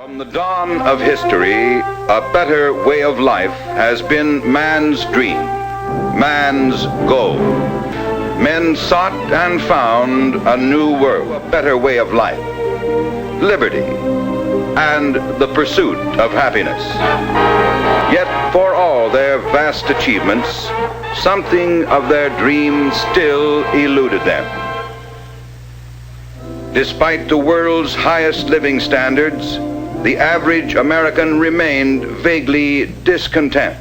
From the dawn of history, a better way of life has been man's dream, man's goal. Men sought and found a new world, a better way of life, liberty, and the pursuit of happiness. Yet for all their vast achievements, something of their dream still eluded them. Despite the world's highest living standards, the average American remained vaguely discontent,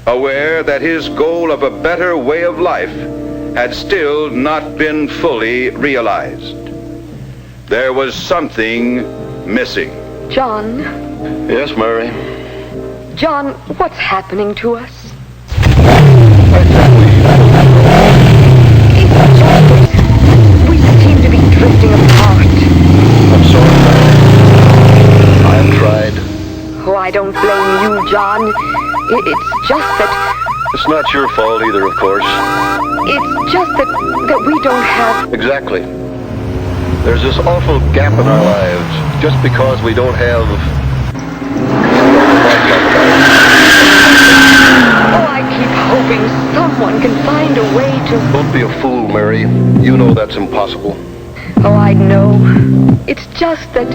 aware that his goal of a better way of life had still not been fully realized. There was something missing. John. Yes, Mary? John, what's happening to us? We seem to be drifting apart. I'm sorry, Mary. I've tried. Oh, I don't blame you, John. It's just that... It's not your fault either, of course. It's just that we don't have... Exactly. There's this awful gap in our lives just because we don't have... Oh, I keep hoping someone can find a way to... Don't be a fool, Mary. You know that's impossible. Oh, I know. It's just that...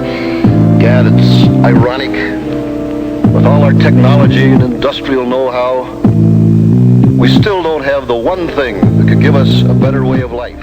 Gad, it's ironic. With all our technology and industrial know-how, we still don't have the one thing that could give us a better way of life.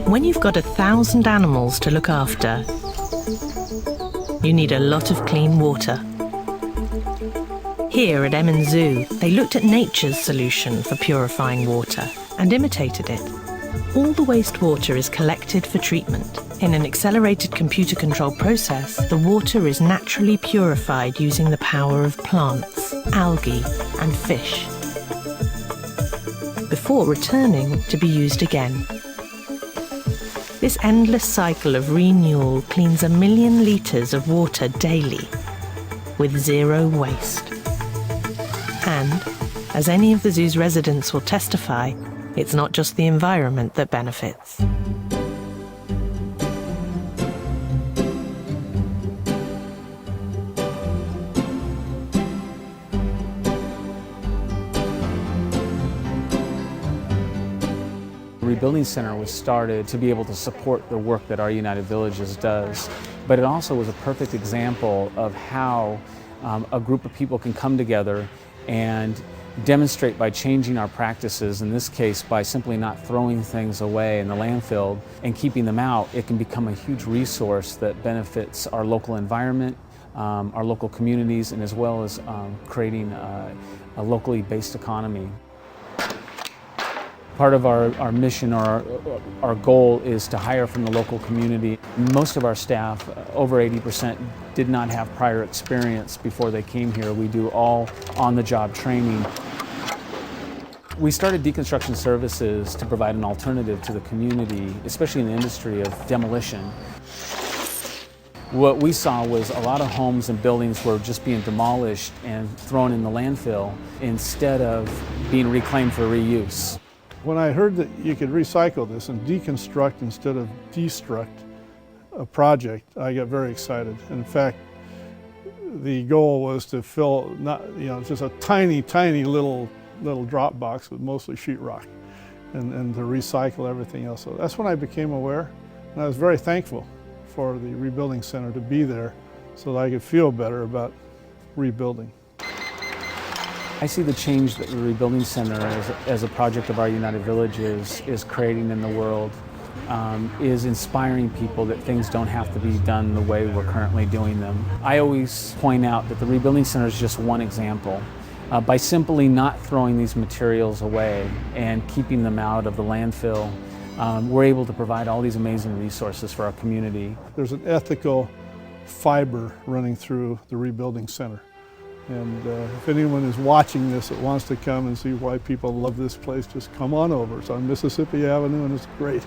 When you've got 1,000 animals to look after, you need a lot of clean water. Here at Emmen Zoo, they looked at nature's solution for purifying water and imitated it. All the wastewater is collected for treatment. In an accelerated computer-controlled process, the water is naturally purified using the power of plants, algae, and fish, before returning to be used again. This endless cycle of renewal cleans 1 million litres of water daily, with zero waste. And, as any of the zoo's residents will testify, it's not just the environment that benefits. The Rebuilding Center was started to be able to support the work that Our United Villages does, but it also was a perfect example of how a group of people can come together and demonstrate by changing our practices, in this case by simply not throwing things away in the landfill and keeping them out. It can become a huge resource that benefits our local environment, our local communities, and as well as creating a locally based economy. Part of our mission or our goal is to hire from the local community. Most of our staff, over 80%, did not have prior experience before they came here. We do all on-the-job training. We started Deconstruction Services to provide an alternative to the community, especially in the industry of demolition. What we saw was a lot of homes and buildings were just being demolished and thrown in the landfill instead of being reclaimed for reuse. When I heard that you could recycle this and deconstruct instead of destruct a project, I got very excited. In fact, the goal was to fill just a tiny, tiny little drop box with mostly sheetrock and to recycle everything else. So that's when I became aware, and I was very thankful for the Rebuilding Center to be there so that I could feel better about rebuilding. I see the change that the Rebuilding Center as a project of Our United Villages is creating in the world, is inspiring people that things don't have to be done the way we're currently doing them. I always point out that the Rebuilding Center is just one example. By simply not throwing these materials away and keeping them out of the landfill, we're able to provide all these amazing resources for our community. There's an ethical fiber running through the Rebuilding Center. And if anyone is watching this that wants to come and see why people love this place, just come on over. It's on Mississippi Avenue and it's great.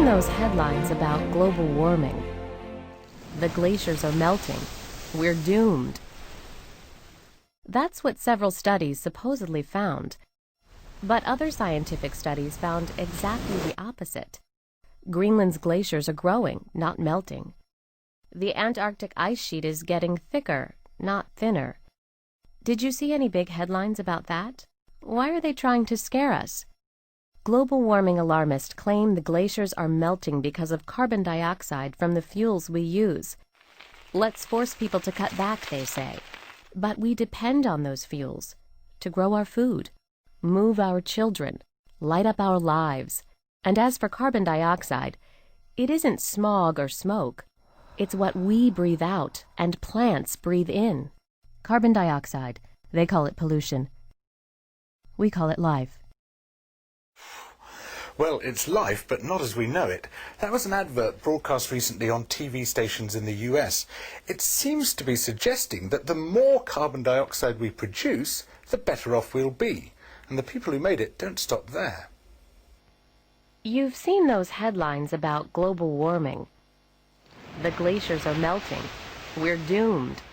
Those headlines about global warming. The glaciers are melting. We're doomed. That's what several studies supposedly found. But other scientific studies found exactly the opposite. Greenland's glaciers are growing, not melting. The Antarctic ice sheet is getting thicker, not thinner. Did you see any big headlines about that? Why are they trying to scare us? Global warming alarmists claim the glaciers are melting because of carbon dioxide from the fuels we use. Let's force people to cut back, they say. But we depend on those fuels to grow our food, move our children, light up our lives. And as for carbon dioxide, it isn't smog or smoke. It's what we breathe out and plants breathe in. Carbon dioxide, they call it pollution. We call it life. Well, it's life, but not as we know it. That was an advert broadcast recently on TV stations in the US. It seems to be suggesting that the more carbon dioxide we produce, the better off we'll be. And the people who made it don't stop there. You've seen those headlines about global warming. The glaciers are melting. We're doomed.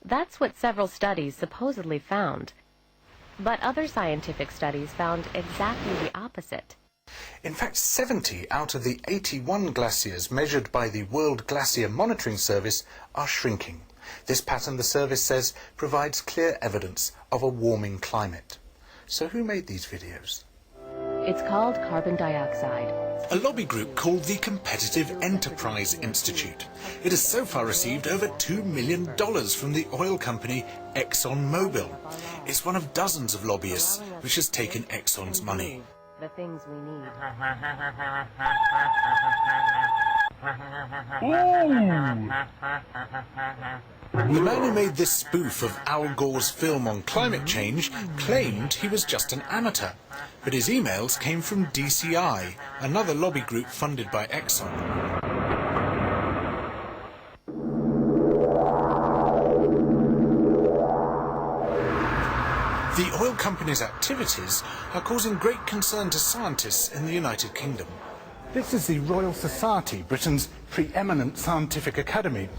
That's what several studies supposedly found. But other scientific studies found exactly the opposite. In fact, 70 out of the 81 glaciers measured by the World Glacier Monitoring Service are shrinking. This pattern, the service says, provides clear evidence of a warming climate. So who made these videos? It's called carbon dioxide. A lobby group called the Competitive Enterprise Institute. It has so far received over $2 million from the oil company ExxonMobil. It's one of dozens of lobbyists which has taken Exxon's money. The things we need. The man who made this spoof of Al Gore's film on climate change claimed he was just an amateur, but his emails came from DCI, another lobby group funded by Exxon. The oil company's activities are causing great concern to scientists in the United Kingdom. This is the Royal Society, Britain's preeminent scientific academy.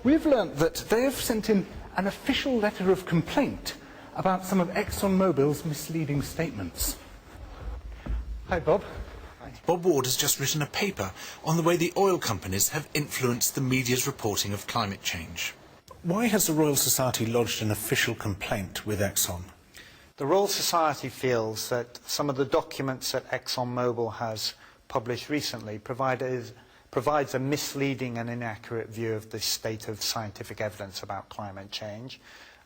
We've learnt that they have sent in an official letter of complaint about some of ExxonMobil's misleading statements. Hi, Bob. Hi. Bob Ward has just written a paper on the way the oil companies have influenced the media's reporting of climate change. Why has the Royal Society lodged an official complaint with Exxon? The Royal Society feels that some of the documents that ExxonMobil has published recently provides a misleading and inaccurate view of the state of scientific evidence about climate change.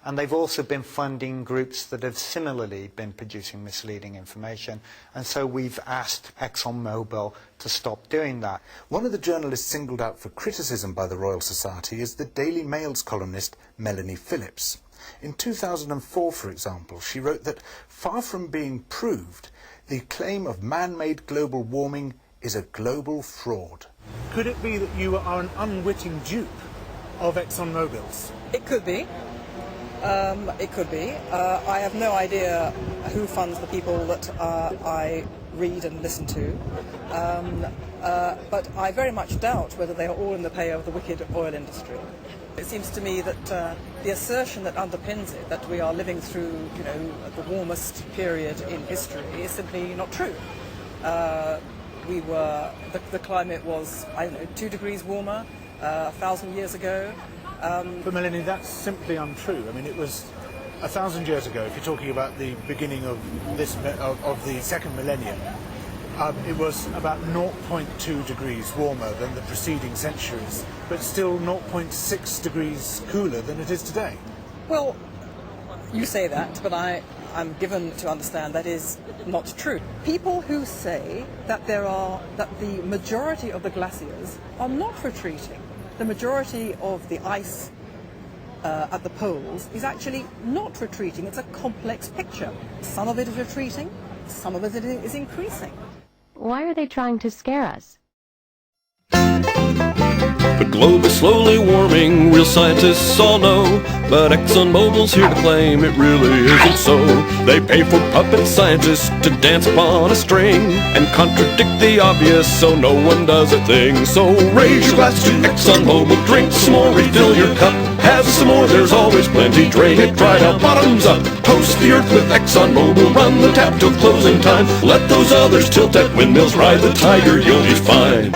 And they've also been funding groups that have similarly been producing misleading information. And so we've asked ExxonMobil to stop doing that. One of the journalists singled out for criticism by the Royal Society is the Daily Mail's columnist Melanie Phillips. In 2004, for example, she wrote that far from being proved, the claim of man-made global warming is a global fraud. Could it be that you are an unwitting dupe of ExxonMobil's? It could be. It could be. I have no idea who funds the people that I read and listen to. But I very much doubt whether they are all in the pay of the wicked oil industry. It seems to me that the assertion that underpins it, that we are living through, the warmest period in history, is simply not true. The climate was, 2 degrees warmer 1,000 years ago. But Melanie, that's simply untrue. I mean, it was 1,000 years ago, if you're talking about the beginning of the second millennium, it was about 0.2 degrees warmer than the preceding centuries, but still 0.6 degrees cooler than it is today. Well, you say that, but I'm given to understand that is not true. People who say that the majority of the glaciers are not retreating, the majority of the ice at the poles is actually not retreating. It's a complex picture. Some of it is retreating, some of it is increasing. Why are they trying to scare us? The globe is slowly warming, real scientists all know, but ExxonMobil's here to claim it really isn't so. They pay for puppet scientists to dance upon a string and contradict the obvious so no one does a thing. So raise your glass to ExxonMobil, drink some more, refill your cup, have some more, there's always plenty, drain it right out, bottoms up. Toast the earth with ExxonMobil, run the tap till closing time, let those others tilt at windmills, ride the tiger, you'll be fine.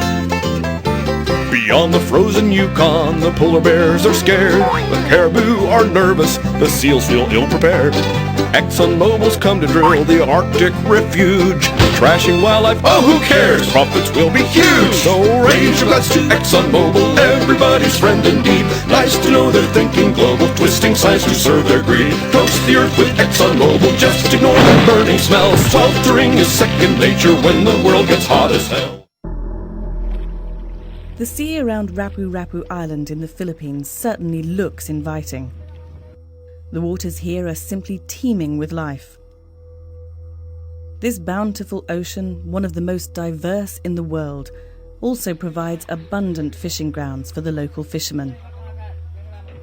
Beyond the frozen Yukon, the polar bears are scared, the caribou are nervous, the seals feel ill-prepared. ExxonMobil's come to drill the Arctic refuge, trashing wildlife, oh who cares, profits will be huge. So raise your glass to ExxonMobil, everybody's friend indeed. Nice to know they're thinking global, twisting science to serve their greed. Toast the earth with ExxonMobil, just ignore that burning smell. Sweltering is second nature when the world gets hot as hell. The sea around Rapu Rapu Island in the Philippines certainly looks inviting. The waters here are simply teeming with life. This bountiful ocean, one of the most diverse in the world, also provides abundant fishing grounds for the local fishermen.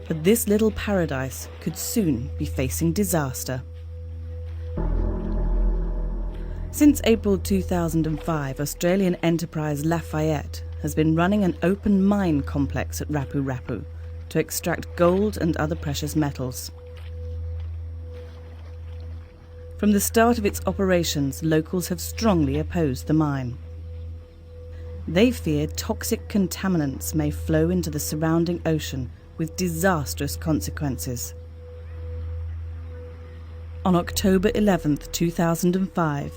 But this little paradise could soon be facing disaster. Since April 2005, Australian enterprise Lafayette has been running an open mine complex at Rapu Rapu to extract gold and other precious metals. From the start of its operations, locals have strongly opposed the mine. They fear toxic contaminants may flow into the surrounding ocean with disastrous consequences. On October 11th, 2005,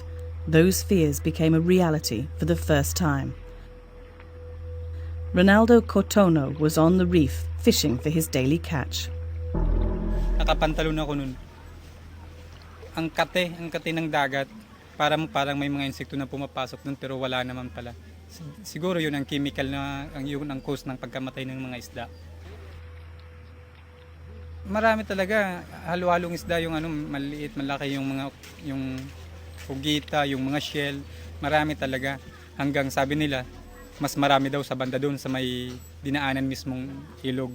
those fears became a reality for the first time. Ronaldo Cotono was on the reef fishing for his daily catch. Nakapantalon ako nun. Ang kate ng dagat, parang may mga insekto na pumapasok nun pero wala naman pala. Siguro yun ang chemical na yun ang cause ng pagkamatay ng mga isda. Marami talaga, halo-halong isda yung maliit, malaki yung hugita, yung mga shell, marami talaga. Hanggang sabi nila, mas marami daw sa banda doon sa may dinaanan mismong ilog.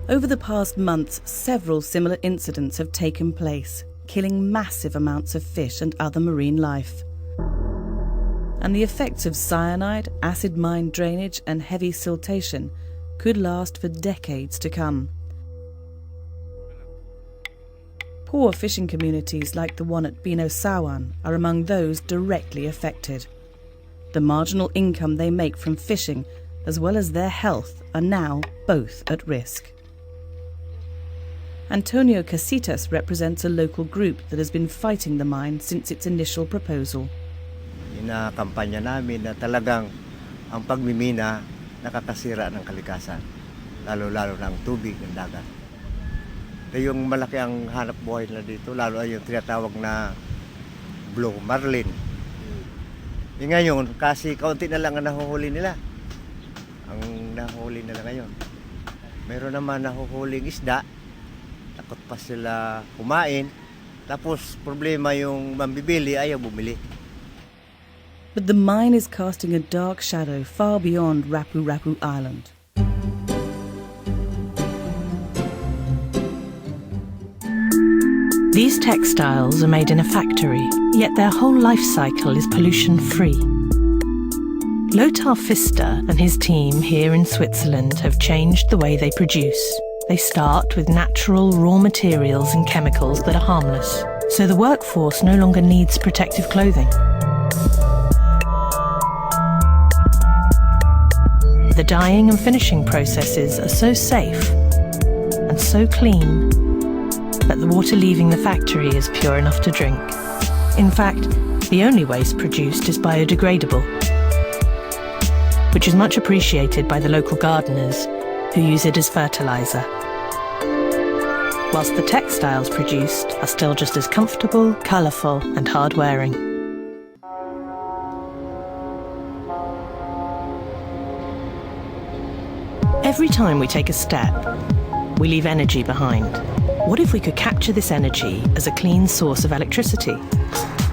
Over the past months, several similar incidents have taken place, killing massive amounts of fish and other marine life. And the effects of cyanide, acid mine drainage and heavy siltation could last for decades to come. Poor fishing communities like the one at Binosawan are among those directly affected. The marginal income they make from fishing, as well as their health, are now both at risk. Antonio Casitas represents a local group that has been fighting the mine since its initial proposal. Inakampanya namin na talagang ang pagmimina nakakasira ng kalikasan, lalo-lalo ng tubig ng dagat. Kaya yung malaki ang hanap buhay nila dito, lalo ay yung tinatawag na blue marlin. Ngayon, kasi kaunti na lang ang nahuhuli nila. Ang nahuhuli nila ngayon. Mayroon naman nahuhuling isda, takot pa sila kumain, tapos problema yung mambibili, ayaw bumili. But the mine is casting a dark shadow far beyond Rapu Rapu Island. These textiles are made in a factory, yet their whole life cycle is pollution-free. Lothar Pfister and his team here in Switzerland have changed the way they produce. They start with natural raw materials and chemicals that are harmless, so the workforce no longer needs protective clothing. The dyeing and finishing processes are so safe and so clean that the water leaving the factory is pure enough to drink. In fact, the only waste produced is biodegradable, which is much appreciated by the local gardeners who use it as fertilizer. Whilst the textiles produced are still just as comfortable, colourful and hard-wearing. Every time we take a step, we leave energy behind. What if we could capture this energy as a clean source of electricity?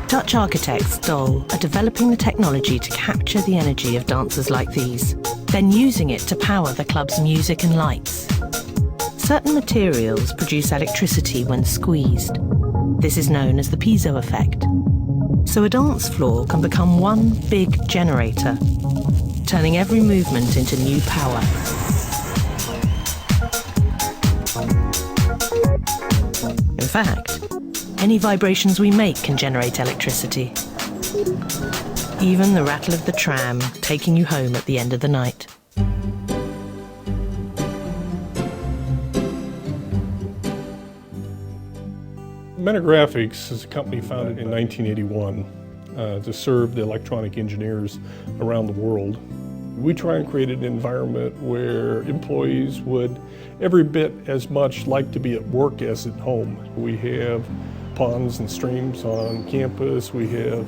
Dutch architects Dole are developing the technology to capture the energy of dancers like these, then using it to power the club's music and lights. Certain materials produce electricity when squeezed. This is known as the piezo effect. So a dance floor can become one big generator, turning every movement into new power. In fact, any vibrations we make can generate electricity. Even the rattle of the tram taking you home at the end of the night. Metagraphics is a company founded in 1981 to serve the electronic engineers around the world. We try and create an environment where employees would every bit as much like to be at work as at home. We have ponds and streams on campus. We have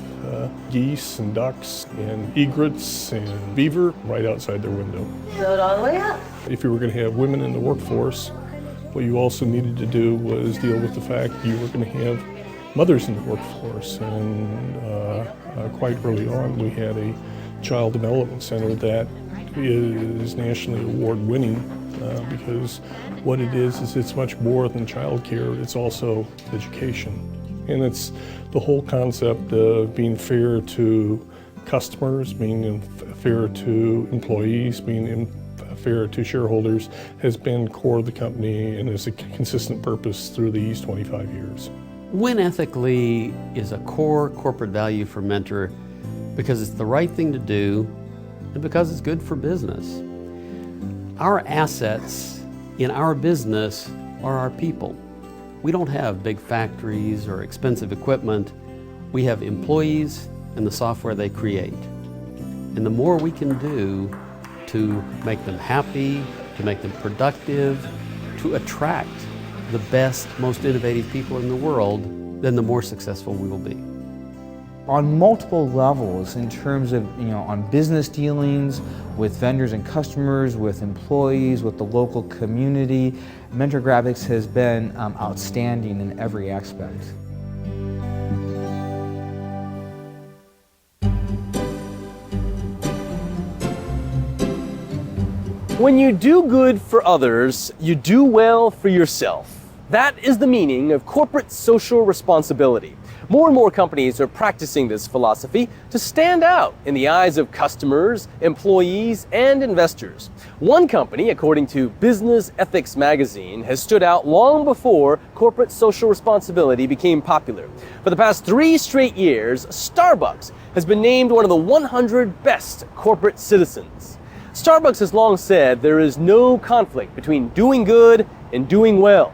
geese and ducks and egrets and beaver right outside their window. Build all the way up. If you were going to have women in the workforce, what you also needed to do was deal with the fact you were going to have mothers in the workforce. And quite early on, we had a child development center that is nationally award-winning because what it is it's much more than childcare, it's also education. And it's the whole concept of being fair to customers, being fair to employees, being fair to shareholders has been core of the company and is a consistent purpose through these 25 years. Win ethically is a core corporate value for Mentor because it's the right thing to do and because it's good for business. Our assets in our business are our people. We don't have big factories or expensive equipment. We have employees and the software they create. And the more we can do to make them happy, to make them productive, to attract the best, most innovative people in the world, then the more successful we will be. On multiple levels, in terms of, on business dealings, with vendors and customers, with employees, with the local community, Mentor Graphics has been outstanding in every aspect. When you do good for others, you do well for yourself. That is the meaning of corporate social responsibility. More and more companies are practicing this philosophy to stand out in the eyes of customers, employees, and investors. One company, according to Business Ethics magazine, has stood out long before corporate social responsibility became popular. For the past 3 straight years, Starbucks has been named one of the 100 best corporate citizens. Starbucks has long said there is no conflict between doing good and doing well.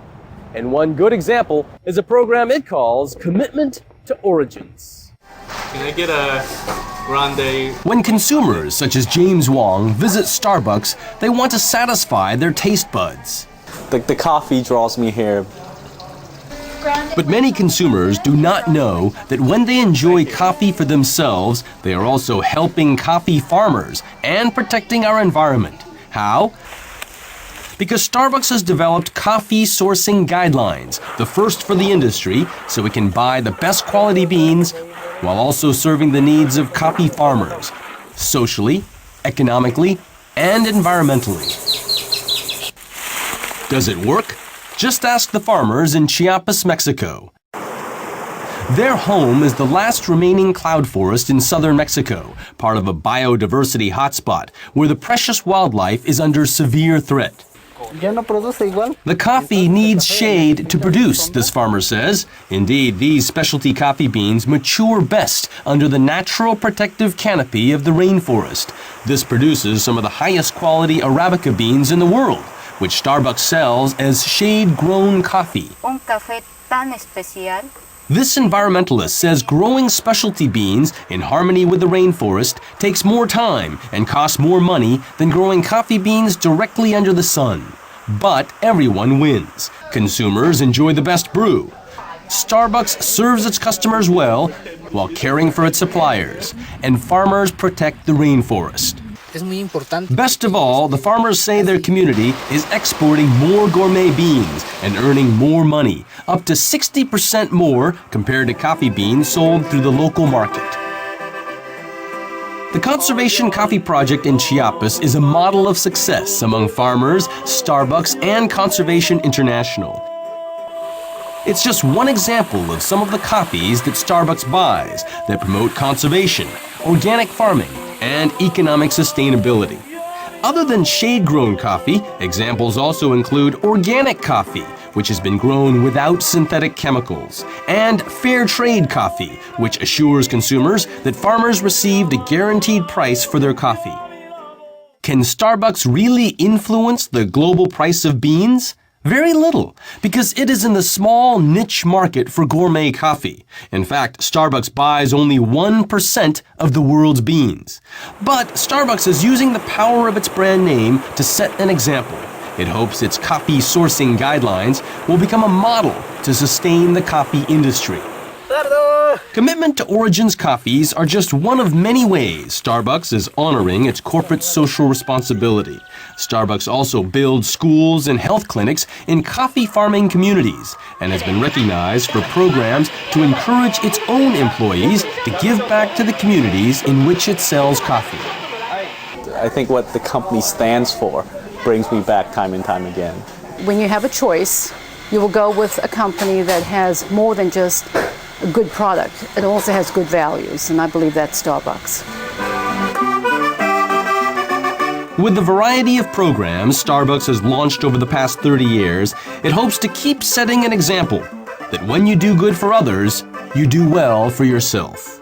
And one good example is a program it calls Commitment to Origins. Can I get a grande? When consumers such as James Wong visit Starbucks, they want to satisfy their taste buds. The coffee draws me here. But many consumers do not know that when they enjoy coffee for themselves, they are also helping coffee farmers and protecting our environment. How? Because Starbucks has developed coffee sourcing guidelines, the first for the industry, so we can buy the best quality beans while also serving the needs of coffee farmers, socially, economically, and environmentally. Does it work? Just ask the farmers in Chiapas, Mexico. Their home is the last remaining cloud forest in southern Mexico, part of a biodiversity hotspot where the precious wildlife is under severe threat. The coffee needs shade to produce, this farmer says. Indeed, these specialty coffee beans mature best under the natural protective canopy of the rainforest. This produces some of the highest quality Arabica beans in the world, which Starbucks sells as shade-grown coffee. Un café tan especial. This environmentalist says growing specialty beans in harmony with the rainforest takes more time and costs more money than growing coffee beans directly under the sun. But everyone wins. Consumers enjoy the best brew. Starbucks serves its customers well while caring for its suppliers, and farmers protect the rainforest. Best of all, the farmers say their community is exporting more gourmet beans and earning more money, up to 60% more compared to coffee beans sold through the local market. The Conservation Coffee Project in Chiapas is a model of success among farmers, Starbucks, and Conservation International. It's just one example of some of the coffees that Starbucks buys that promote conservation, organic farming, and economic sustainability. Other than shade-grown coffee, examples also include organic coffee, which has been grown without synthetic chemicals, and fair trade coffee, which assures consumers that farmers received a guaranteed price for their coffee. Can Starbucks really influence the global price of beans? Very little, because it is in the small niche market for gourmet coffee. In fact, Starbucks buys only 1% of the world's beans. But Starbucks is using the power of its brand name to set an example. It hopes its coffee sourcing guidelines will become a model to sustain the coffee industry. Commitment to Origins coffees are just one of many ways Starbucks is honoring its corporate social responsibility. Starbucks also builds schools and health clinics in coffee farming communities and has been recognized for programs to encourage its own employees to give back to the communities in which it sells coffee. I think what the company stands for brings me back time and time again. When you have a choice, you will go with a company that has more than just a good product. It also has good values, and I believe that's Starbucks. With the variety of programs Starbucks has launched over the past 30 years, it hopes to keep setting an example that when you do good for others, you do well for yourself.